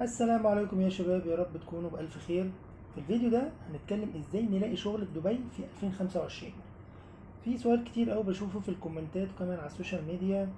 السلام عليكم يا شباب، يا رب تكونوا بألف خير. في الفيديو ده هنتكلم ازاي نلاقي شغل في دبي في 2025. في سؤال كتير قوي بشوفه في الكومنتات وكمان على السوشيال ميديا،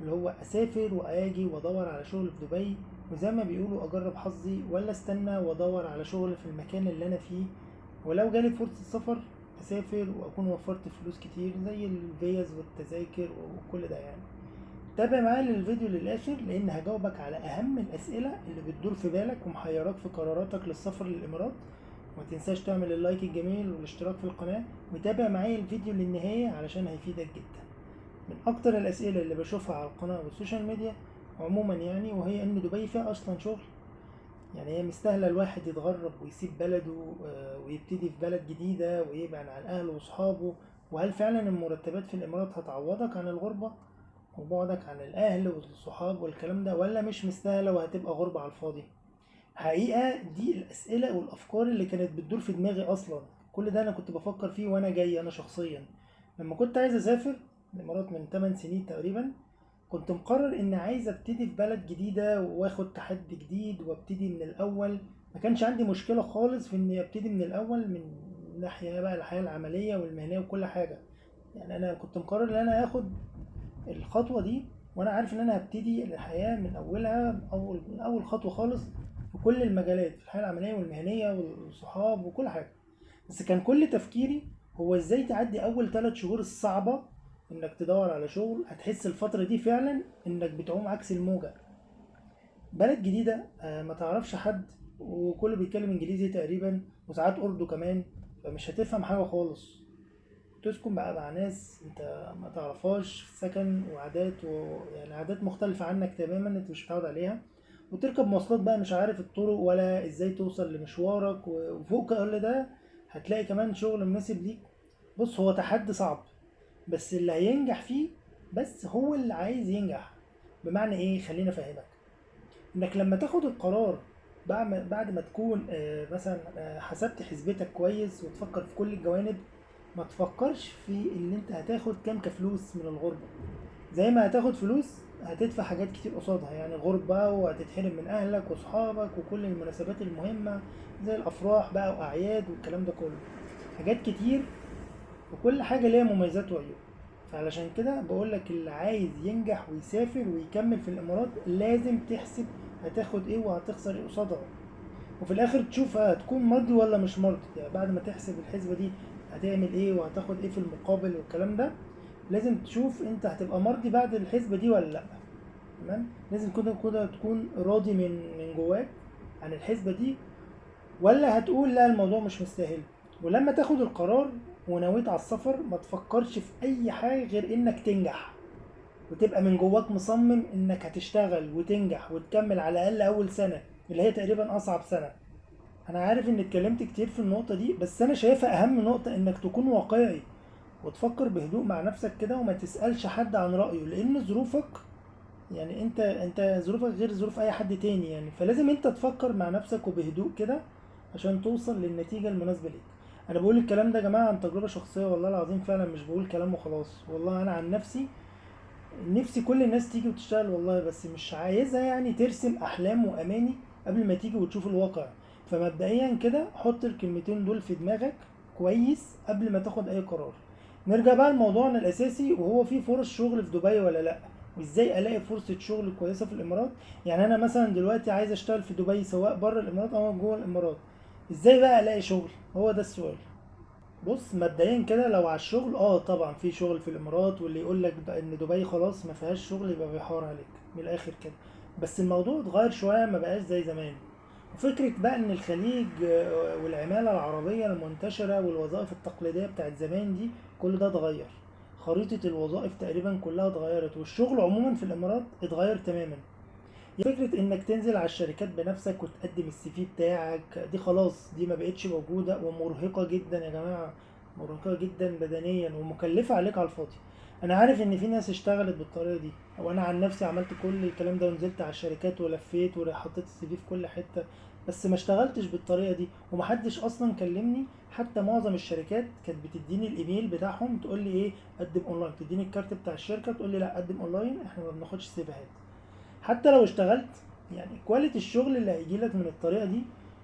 اللي هو اسافر واجي وادور على شغل في دبي، وزي ما بيقولوا اجرب حظي ولا استنى وادور على شغل في المكان اللي انا فيه، ولو جالي فرصة سفر اسافر واكون وفرت فلوس كتير زي الفيز والتذاكر وكل ده يعني. تابع معايا الفيديو للآخر لأن هجاوبك على أهم الأسئلة اللي بتدور في بالك ومحيراك في قراراتك للسفر للإمارات. وما تنساش تعمل اللايك الجميل والاشتراك في القناة، وتابع معايا الفيديو للنهاية علشان هيفيدك جدا. من أكتر الأسئلة اللي بشوفها على القناة والسوشيال ميديا عموما يعني، وهي إن دبي فيها أصلا شغل. يعني هي مستاهلة الواحد يتغرب ويسيب بلده ويبتدي في بلد جديدة ويبعد عن أهله وأصحابه؟ وهل فعلا المرتبات في الإمارات هتعوضك عن الغربة وبعدك عن الأهل والصحاب والكلام ده، ولا مش مستاهلة وهتبقى غربة على الفاضي؟ حقيقة دي الأسئلة والأفكار اللي كانت بتدور في دماغي أصلا. كل ده أنا كنت بفكر فيه وأنا جاي أنا شخصيا لما كنت عايز أسافر الإمارات من 8 سنين تقريبا. كنت مقرر إن عايز أبتدي في بلد جديدة وآخد تحدي جديد وأبتدي من الأول. ما كانش عندي مشكلة خالص في إني أبتدي من الأول من ناحية بقى الحياة العملية والمهنية وكل حاجة. يعني أنا كنت مقرر إن أنا آخد الخطوة دي وانا عارف ان انا هبتدي الحياة من اولها، من اول خطوة خالص في كل المجالات، في الحياة العملية والمهنية والصحاب وكل حاجة. بس كان كل تفكيري هو ازاي تعدي اول 3 شهور الصعبة، انك تدور على شغل هتحس الفترة دي فعلا انك بتعوم عكس الموجة. بلد جديدة، ما تعرفش حد، وكله بيتكلم انجليزي تقريبا وساعات اردو كمان، فمش هتفهم حاجة خالص. تسكن بقى مع ناس انت ما تعرفهاش في سكن وعادات يعني عادات مختلفة عنك تماما انت مش متعود عليها. وتركب مواصلات بقى مش عارف الطرق ولا ازاي توصل لمشوارك، وفوق كل ده هتلاقي كمان شغل مناسب ليك. بص، هو تحدي صعب، بس اللي هينجح فيه بس هو اللي عايز ينجح. بمعنى ايه؟ خليني افهمك. انك لما تاخد القرار بعد ما تكون مثلا حسبت حسبتك كويس وتفكر في كل الجوانب، ما تفكرش في ان انت هتاخد كام كفلوس من الغربة. زي ما هتاخد فلوس هتدفع حاجات كتير قصادها، يعني غربة وهتتحرم من اهلك واصحابك وكل المناسبات المهمة زي الافراح بقى واعياد والكلام ده كله. حاجات كتير، وكل حاجة ليها مميزات وعيوب. فعلشان كده بقولك اللي عايز ينجح ويسافر ويكمل في الامارات لازم تحسب هتاخد ايه وهتخسر ايه قصادها، وفي الاخر تشوف هتكون مرضي ولا مش مرضي. يعني بعد ما تحسب الحسبة دي هتعمل ايه وهتاخد ايه في المقابل والكلام ده، لازم تشوف انت هتبقى مرضي بعد الحسبة دي ولا لا. تمام؟ لازم كده تكون راضي من جواك عن الحسبة دي، ولا هتقول لا الموضوع مش مستاهل. ولما تاخد القرار ونويت على السفر ما تفكرش في اي حاجة غير انك تنجح، وتبقى من جواك مصمم انك هتشتغل وتنجح وتكمل على الاقل اول سنة، اللي هي تقريبا اصعب سنة. انا عارف اني اتكلمت كتير في النقطة دي، بس انا شايفها اهم نقطة انك تكون واقعي وتفكر بهدوء مع نفسك كده وما تسألش حد عن رأيه، لان ظروفك، يعني انت ظروفك غير ظروف اي حد تاني يعني. فلازم انت تفكر مع نفسك وبهدوء كده عشان توصل للنتيجة المناسبة ليك. انا بقول الكلام ده يا جماعة عن تجربة شخصية، والله العظيم فعلا مش بقول كلام وخلاص. والله انا عن نفسي نفسي كل الناس تيجي وتشتغل والله، بس مش عايزها يعني ترسم احلام واماني قبل ما تيجي وتشوف الواقع. فمبدئيا كده حط الكلمتين دول في دماغك كويس قبل ما تاخد اي قرار. نرجع بقى لموضوعنا الاساسي، وهو في فرص شغل في دبي ولا لا، وازاي الاقي فرصة شغل كويسة في الامارات. يعني انا مثلا دلوقتي عايز اشتغل في دبي سواء بره الامارات او جوه الامارات، ازاي بقى الاقي شغل؟ هو ده السؤال. بص، مبدئيا كده لو على الشغل طبعا في شغل في الامارات، واللي يقول لك ان دبي خلاص ما فيهاش شغل يبقى بيحور عليك من الاخر كده. بس الموضوع اتغير شويه، ما بقاش زي زمان. وفكره بقى ان الخليج والعماله العربيه المنتشره والوظائف التقليديه بتاعت زمان دي، كل ده اتغير. خريطه الوظائف تقريبا كلها اتغيرت، والشغل عموما في الامارات اتغير تماما. فكرة انك تنزل على الشركات بنفسك وتقدم السي في بتاعك دي خلاص، دي ما بقتش موجودة ومرهقة جدا يا جماعة. مرهقة جدا بدنيا ومكلفة عليك على الفاضي. انا عارف ان في ناس اشتغلت بالطريقة دي، وانا عن نفسي عملت كل الكلام ده ونزلت على الشركات ولفيت وحطيت السي في كل حتة، بس ما اشتغلتش بالطريقة دي ومحدش اصلا كلمني. حتى معظم الشركات كانت بتديني الايميل بتاعهم تقول لي ايه، قدم اونلاين. تديني الكارت بتاع الشركة تقول لي لا قدم اونلاين، احنا ما بناخدش سيفيهات. حتى لو اشتغلت يعني كواليتي الشغل اللي هيجيلك من الطريقة دي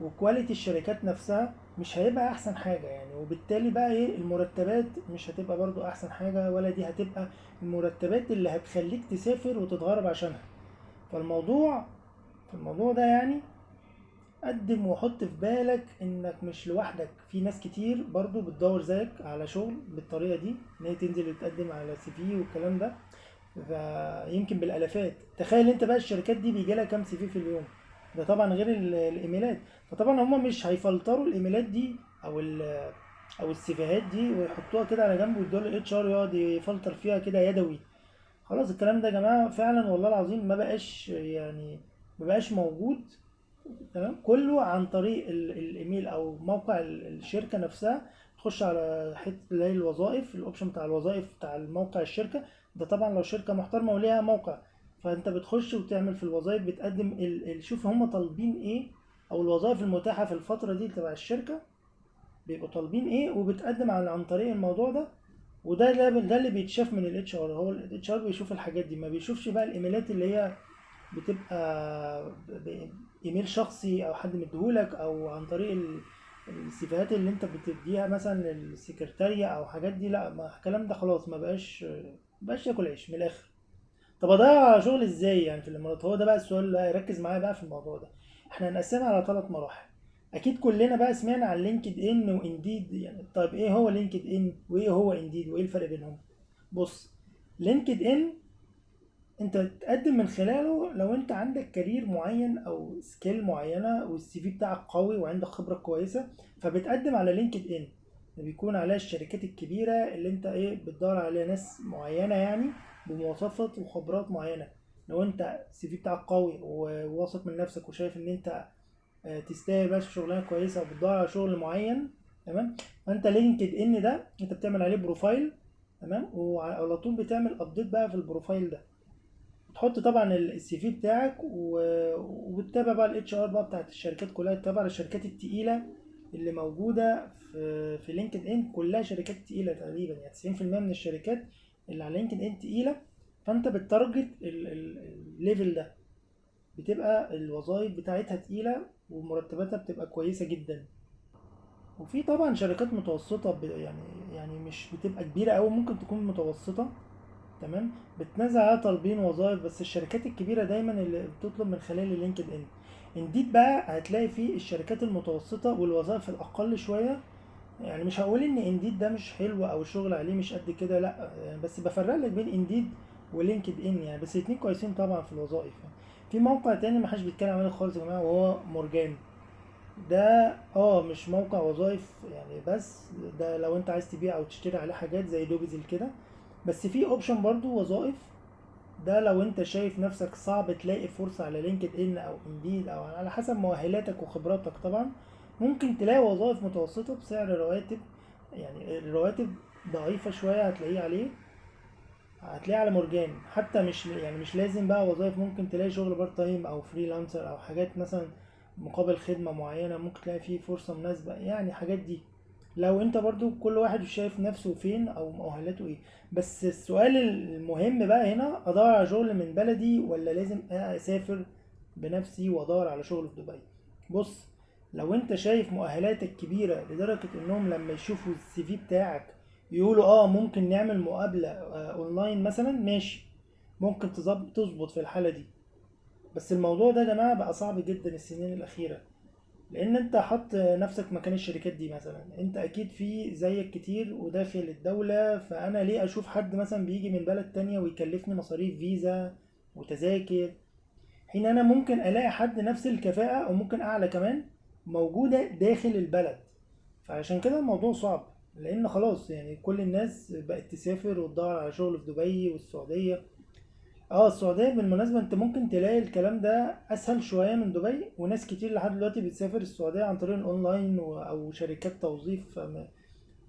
وكواليتي الشركات نفسها مش هيبقى احسن حاجة يعني، وبالتالي بقى ايه المرتبات مش هتبقى برضو احسن حاجة، ولا دي هتبقى المرتبات اللي هتخليك تسافر وتتغرب عشانها. فالموضوع في الموضوع ده يعني قدم وحط في بالك انك مش لوحدك، في ناس كتير برضو بتدور زيك على شغل بالطريقة دي، ان هي تنزل وتقدم على سي في والكلام ده، فيمكن بالالافات. تخيل انت بقى الشركات دي بيجي لها كام سي في اليوم، ده طبعا غير الايميلات. فطبعا هم مش هيفلتروا الايميلات دي او السيفيهات دي ويحطوها كده على جنب ويدوها للاتش ار يقعد يفلتر فيها كده يدوي. خلاص الكلام ده يا جماعه فعلا والله العظيم ما بقاش يعني ما بقاش موجود. تمام، كله عن طريق الايميل او موقع الشركه نفسها. تخش على حته اللي هي الوظائف، الاوبشن بتاع الوظائف بتاع الموقع الشركه ده، طبعا لو شركه محترمه وليها موقع، فانت بتخش وتعمل في الوظائف، بتقدم شوف هم طالبين ايه، او الوظائف المتاحه في الفتره دي تبع الشركه بيبقوا طالبين ايه، وبتقدم عن طريق الموضوع ده. ده اللي بيتشاف من الاتش ار، هو الاتش ار بيشوف الحاجات دي، ما بيشوفش بقى الايميلات اللي هي بتبقى ايميل شخصي او حد مديهولك، او عن طريق السيفيهات اللي انت بتديها مثلا للسكرتارية او حاجات دي. لا، ما الكلام ده خلاص ما بقاش ياكل عيش من الاخر. طب اضيع شغل ازاي يعني في الامارات؟ هو ده بقى السؤال اللي ركز معايا بقى في الموضوع ده. احنا هنقسمها على 3 مراحل. اكيد كلنا بقى سمعنا عن لينكد ان وانديد يعني. طيب ايه هو لينكد ان وايه هو انديد وايه الفرق بينهم؟ بص، لينكد ان انت تقدم من خلاله لو انت عندك كارير معين او سكيل معينه والسي في بتاعك قوي وعندك خبره كويسه، فبتقدم على لينكد ان. بيكون عليها الشركات الكبيره اللي انت ايه بتدور عليها، ناس معينه يعني بمواصفات وخبرات معينه. لو انت السي في بتاعك قوي وواثق من نفسك وشايف ان انت تستاهل بقى شغلانه كويسه وبتدور على شغل معين، تمام، فانت لينكد ان ده انت بتعمل عليه بروفايل، تمام، وعلى طول بتعمل ابديت بقى في البروفايل ده. تحط طبعا السي في بتاعك وبتتابع بقى الاتش ار بقى بتاعت الشركات كلها، تتابع الشركات التقيله اللي موجوده في لينكد ان، كلها شركات تقيله تقريبا يعني 90% من الشركات اللي على لينكد ان تقيله. فانت بتارجت الليفل ده، بتبقى الوظائف بتاعتها تقيله ومرتباتها بتبقى كويسه جدا. وفي طبعا شركات متوسطه يعني مش بتبقى كبيره قوي، ممكن تكون متوسطه، تمام، بتنزل عليها طالبين وظائف. بس الشركات الكبيره دايما اللي بتطلب من خلال اللينكد ان. انديد بقى هتلاقي فيه الشركات المتوسطه والوظائف الاقل شويه. يعني مش هقول ان انديد ده مش حلو او الشغل عليه مش قد كده، لا يعني، بس بفرق لك بين انديد ولينكد ان يعني، بس الاتنين كويسين طبعا في الوظائف يعني. في موقع تاني محدش بيتكلم عليه خالص يا جماعه، وهو مورجان. ده مش موقع وظائف يعني، بس ده لو انت عايز تبيع او تشتري عليه حاجات زي دوبيزل كده. بس في اوبشن برضو وظائف، ده لو انت شايف نفسك صعب تلاقي فرصة على لينكد ان او انديد او على حسب مؤهلاتك وخبراتك طبعا، ممكن تلاقي وظائف متوسطة بسعر رواتب، يعني الرواتب ضعيفة شوية هتلاقيه على مورجان. حتى مش لازم بقى وظائف، ممكن تلاقي شغل بارت تايم او فريلانسر او حاجات مثلا مقابل خدمة معينة، ممكن تلاقي فيه فرصة مناسبة يعني، حاجات دي لو انت برضو كل واحد شايف نفسه فين او مؤهلاته ايه. بس السؤال المهم بقى هنا، ادور على شغل من بلدي ولا لازم اسافر بنفسي وادور على شغل في دبي؟ بص، لو انت شايف مؤهلاتك كبيرة لدرجة انهم لما يشوفوا السي في بتاعك يقولوا ممكن نعمل مقابلة اونلاين مثلا، ماشي، ممكن تظبط في الحالة دي. بس الموضوع ده يا جماعة بقى صعب جدا السنين الأخيرة، لأن أنت حط نفسك مكان الشركات دي مثلا، أنت أكيد في زيك كتير وداخل الدولة، فأنا ليه أشوف حد مثلا بيجي من بلد تانية ويكلفني مصاريف فيزا وتذاكر، حين أنا ممكن ألاقي حد نفس الكفاءة أو ممكن أعلى كمان موجودة داخل البلد. فعشان كده الموضوع صعب، لأن خلاص يعني كل الناس بقت تسافر وتدور على شغل في دبي والسعودية. السعودية بالمناسبة انت ممكن تلاقي الكلام ده اسهل شوية من دبي، وناس كتير لحد دلوقتي بتسافر السعودية عن طريق الاونلاين او شركات توظيف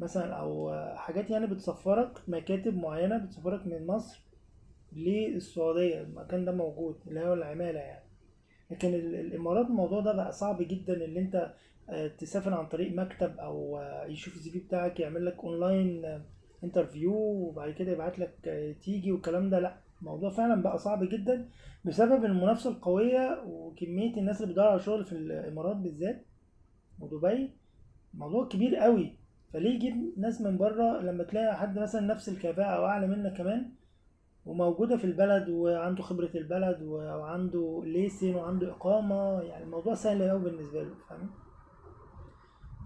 مثلا، او حاجات يعني بتسفرك، مكاتب معينة بتسفرك من مصر للسعودية، المكان ده موجود اللي هو العمالة يعني. لكن الامارات الموضوع ده بقى صعب جدا، اللي انت تسافر عن طريق مكتب او يشوف السي في بتاعك يعمل لك اونلاين انترفيو وبعد كده يبعت لك تيجي والكلام ده، لا، الموضوع فعلا بقى صعب جدا بسبب المنافسة القوية وكمية الناس اللي بتدور على شغل في الإمارات بالذات ودبي. موضوع كبير قوي. فليه يجيب ناس من بره لما تلاقي حد مثلا نفس الكفاءة أو أعلى منك كمان وموجودة في البلد وعنده خبرة البلد وعنده ليسن وعنده إقامة؟ يعني الموضوع سهل أوي بالنسبة له، فاهم؟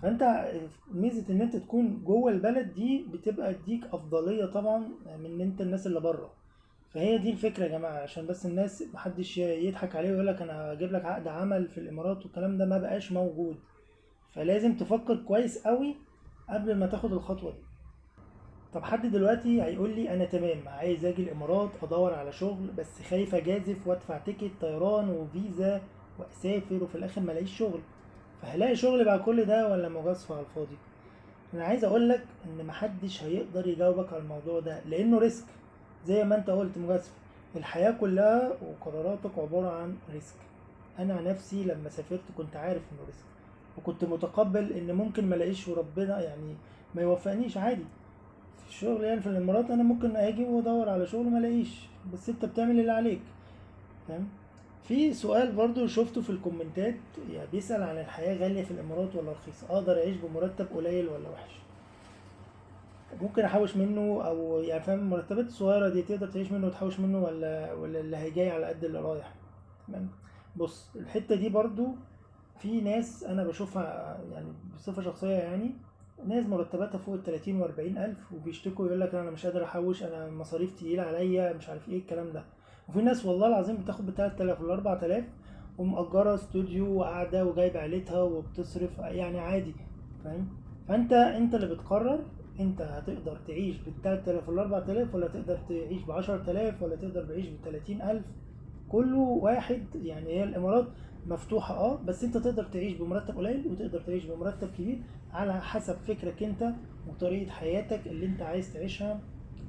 فأنت ميزة إن أنت تكون جوه البلد دي بتبقى تديك أفضلية طبعا من إن أنت الناس اللي بره. فهي دي الفكرة يا جماعة، عشان بس الناس محدش يضحك عليه ويقول لك أنا هجيب لك عقد عمل في الإمارات والكلام ده ما بقاش موجود. فلازم تفكر كويس قوي قبل ما تاخد الخطوة دي. طب حد دلوقتي هيقول لي انا تمام عايز اجي الامارات ادور على شغل بس خايف اجازف وادفع تيكت طيران وفيزا واسافر وفي الاخر ما الاقيش شغل، فهلاقي شغل بعد كل ده ولا مجازفة على الفاضي؟ انا عايز اقول لك ان محدش هيقدر يجاوبك على الموضوع ده لانه ريسك. زي ما انت قلت مجازفة. الحياة كلها وقراراتك عبارة عن ريسك. انا عن نفسي لما سافرت كنت عارف انه ريسك وكنت متقبل ان ممكن ما الاقيش وربنا يعني ما يوفقنيش عادي. في الشغل يعني في الامارات انا ممكن اجي وادور على شغل ما الاقيش، بس انت بتعمل اللي عليك، فاهم؟ في سؤال برضو شفته في الكومنتات، يعني بيسأل عن الحياة غالية في الامارات ولا رخيصة، اقدر اعيش بمرتب قليل ولا وحش؟ ممكن احوش منه او يعني فاهم المرتبات الصغيرة دي تقدر تعيش منه وتحوش منه ولا اللي هيجي على قد اللي رايح؟ تمام. بص الحتة دي برضو في ناس انا بشوفها يعني بصفة شخصية يعني، ناس مرتباتها فوق ال30 و40 ألف وبيشتكوا يقول لك أنا مش قادر أحوش أنا مصاريف تقيلة عليا مش عارف إيه الكلام ده. وفي ناس والله العظيم بتاخد ب3000 ولا 4000 ومأجرة استوديو وقاعدة وجايبة عيلتها وبتصرف يعني عادي، فاهم؟ فأنت اللي بتقرر أنت هتقدر تعيش بال3000 ولا 4000 ولا تقدر تعيش ب10000 ولا تقدر تعيش ب30000. كله واحد يعني. هي الامارات مفتوحة بس انت تقدر تعيش بمرتب قليل وتقدر تعيش بمرتب كبير على حسب فكرك انت وطريقة حياتك اللي انت عايز تعيشها.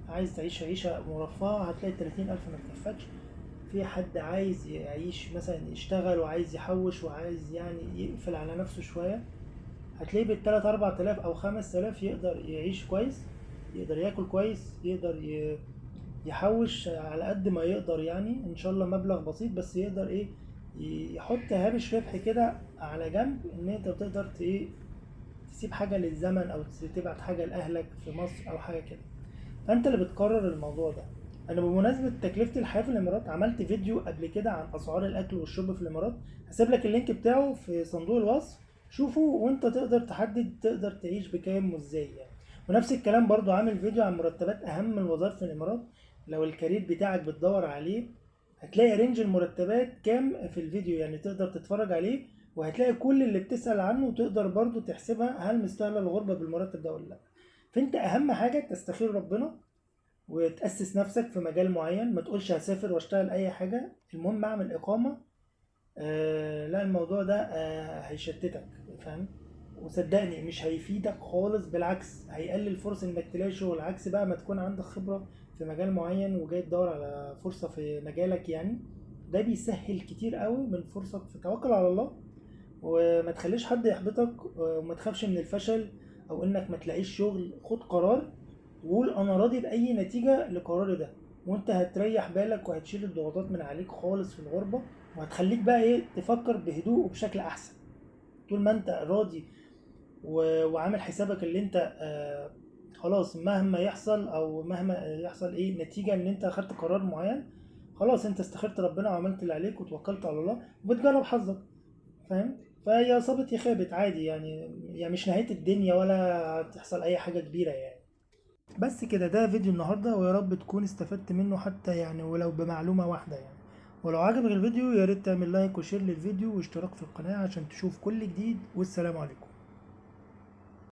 عايز تعيش عيشة مرفهة هتلاقي 30,000 ما تكفكش. في حد عايز يعيش مثلا يشتغل وعايز يحوش وعايز يعني يقفل على نفسه شوية هتلاقيه بالتلات 4000 أو 5000 يقدر يعيش كويس، يقدر ياكل كويس، يقدر يحوش على قد ما يقدر يعني ان شاء الله مبلغ بسيط بس يقدر ايه يحط هامش ربح كده على جنب ان انت تقدر ايه تسيب حاجة للزمن او تبعت حاجة لاهلك في مصر او حاجة كده. فانت اللي بتقرر الموضوع ده. انا بمناسبة تكلفة الحياة في الامارات عملت فيديو قبل كده عن اسعار الاكل والشرب في الامارات، هسيب لك اللينك بتاعه في صندوق الوصف. شوفه وانت تقدر تحدد تقدر تعيش بكام وازاي يعني. ونفس الكلام برضو عامل فيديو عن مرتبات اهم الوظائف في الامارات، لو الكارير بتاعك بتدور عليه هتلاقي رينج المرتبات كام في الفيديو يعني تقدر تتفرج عليه وهتلاقي كل اللي بتسأل عنه وتقدر برضو تحسبها هل مستاهلة الغربة بالمرتب ده ولا لا. فانت اهم حاجة تستخير ربنا وتأسس نفسك في مجال معين، ما تقولش هسافر واشتغل اي حاجة المهم اعمل اقامة. لا الموضوع ده هيشتتك، فاهم؟ وصدقني مش هيفيدك خالص، بالعكس هيقلل فرص انك تلاقي شغل، عكس بقى ما تكون عندك خبرة في مجال معين وجاي تدور على فرصة في مجالك يعني. ده بيسهل كتير قوي من فرصك، في توكل على الله وما تخليش حد يحبطك وما تخافش من الفشل او انك ما تلاقيش شغل. خد قرار وقول انا راضي باي نتيجة لقراري ده، وانت هتريح بالك وهتشيل الضغوطات من عليك خالص في الغربة وهتخليك بقى ايه تفكر بهدوء وبشكل احسن. طول ما انت راضي وعامل حسابك اللي انت خلاص مهما يحصل او مهما يحصل ايه نتيجة ان انت اخدت قرار معين، خلاص انت استخرت ربنا وعملت اللي عليك وتوكلت على الله وبتجرب حظك، فاهم؟ فهي صابت يا خابت عادي يعني. يعني مش نهاية الدنيا ولا هتحصل اي حاجة كبيرة يعني. بس كده ده فيديو النهاردة ويا رب تكون استفدت منه حتى يعني ولو بمعلومة واحدة يعني. ولو عجبك الفيديو يا ريت تعمل لايك وشير للفيديو واشتراك في القناة عشان تشوف كل جديد، والسلام عليكم.